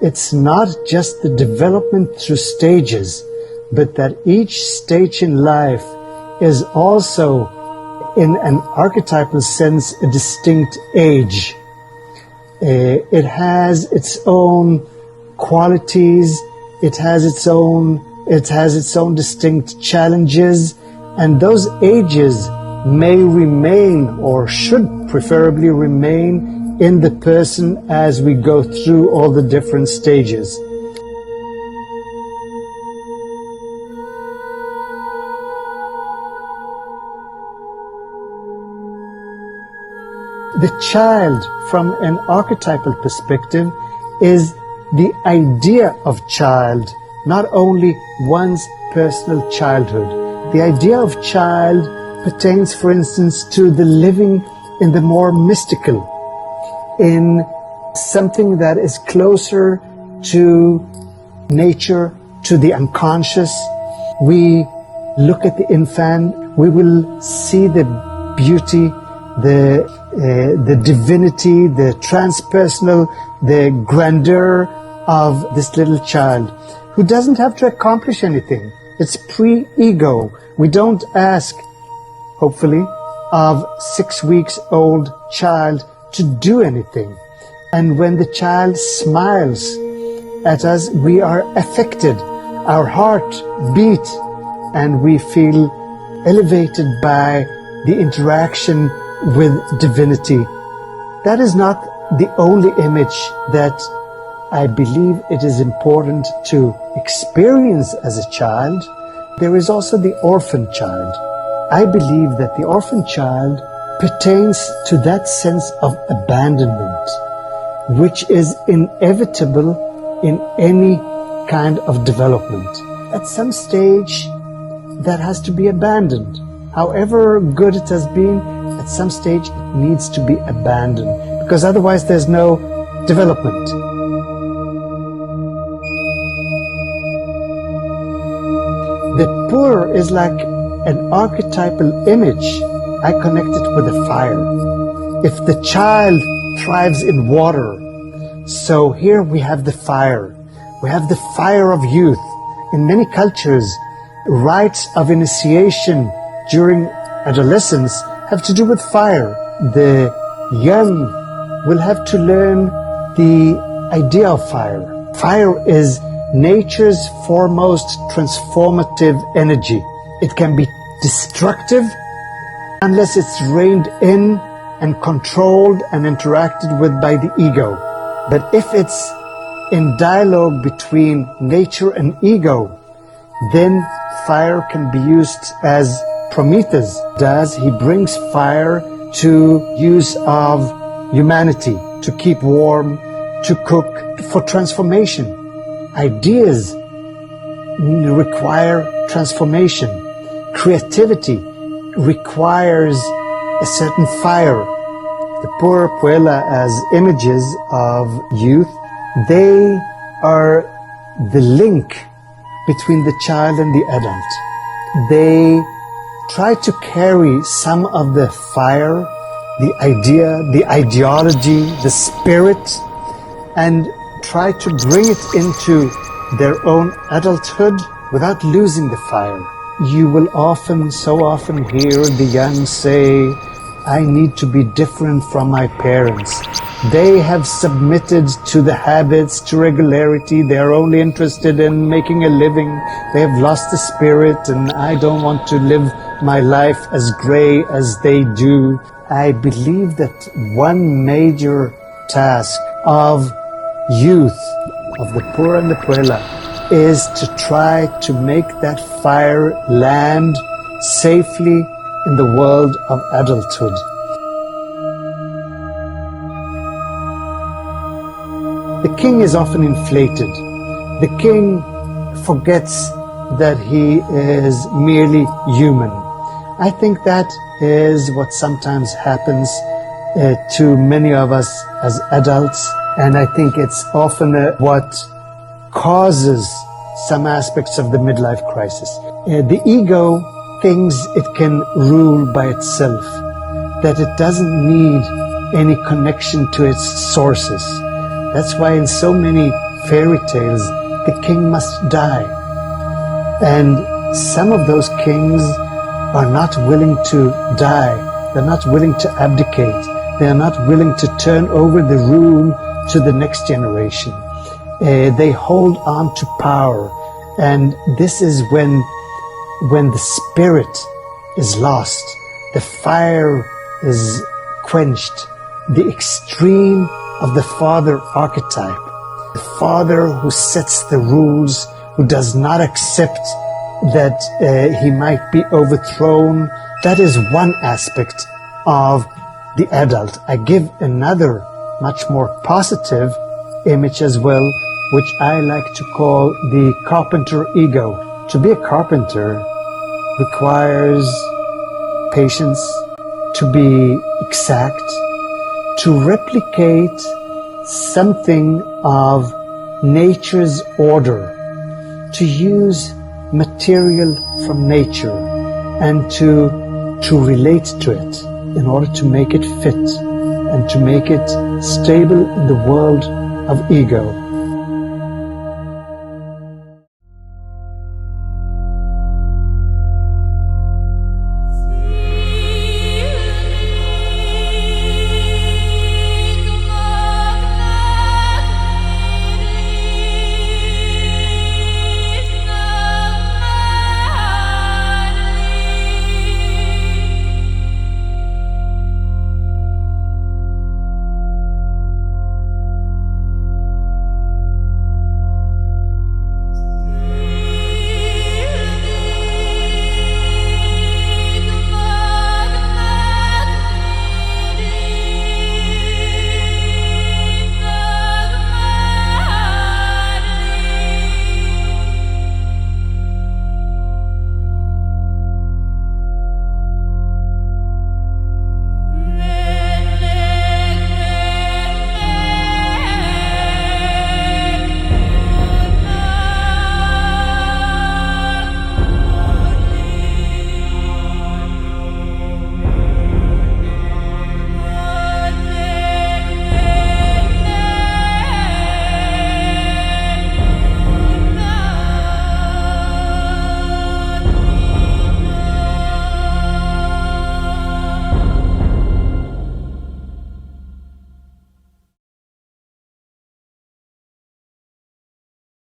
it's not just the development through stages, but that each stage in life is also, in an archetypal sense, a distinct age. It has its own qualities, it has its own distinct challenges, and those ages may remain, or should preferably remain, in the person as we go through all the different stages. The child, from an archetypal perspective, is the idea of child, not only one's personal childhood. The idea of child pertains, for instance, to the living in the more mystical, in something that is closer to nature, to the unconscious. We look at the infant, we will see the beauty, the divinity, the transpersonal, the grandeur of this little child, who doesn't have to accomplish anything. It's pre-ego. We don't ask, hopefully, of 6 weeks old child to do anything. And when the child smiles at us, we are affected. Our heart beats, and we feel elevated by the interaction with divinity. That is not the only image that I believe it is important to experience as a child. There is also the orphan child. I believe that the orphan child pertains to that sense of abandonment, which is inevitable in any kind of development. At some stage, that has to be abandoned. However good it has been, at some stage it needs to be abandoned, because otherwise there's no development. The pur is like an archetypal image. I connect it with a fire. If the child thrives in water, so here we have the fire. We have the fire of youth. In many cultures, rites of initiation during adolescence have to do with fire. The young will have to learn the idea of fire. Fire is nature's foremost transformative energy. It can be destructive unless it's reined in and controlled and interacted with by the ego. But if it's in dialogue between nature and ego, then fire can be used as Prometheus does. He brings fire to use of humanity, to keep warm, to cook, for transformation. Ideas require transformation. Creativity requires a certain fire. The pur, puella as images of youth, they are the link between the child and the adult. They try to carry some of the fire, the idea, the ideology, the spirit, and try to bring it into their own adulthood without losing the fire. You will so often hear the young say, I need to be different from my parents. They have submitted to the habits, to regularity. They are only interested in making a living. They have lost the spirit, and I don't want to live my life as gray as they do. I believe that one major task of youth, of the pur and the puella, is to try to make that fire land safely in the world of adulthood. The king is often inflated. The king forgets that he is merely human. I think that is what sometimes happens to many of us as adults, and I think it's often what causes some aspects of the midlife crisis. The ego thinks it can rule by itself, that it doesn't need any connection to its sources. That's why in so many fairy tales, the king must die. And some of those kings are not willing to die. They're not willing to abdicate. They are not willing to turn over the room to the next generation. They hold on to power. And this is when the spirit is lost, the fire is quenched, the extreme of the father archetype, the father who sets the rules, who does not accept that he might be overthrown. That is one aspect of the adult. I give another much more positive image as well, which I like to call the carpenter ego. To be a carpenter requires patience, to be exact, to replicate something of nature's order, to use material from nature and to relate to it in order to make it fit and to make it stable in the world of ego.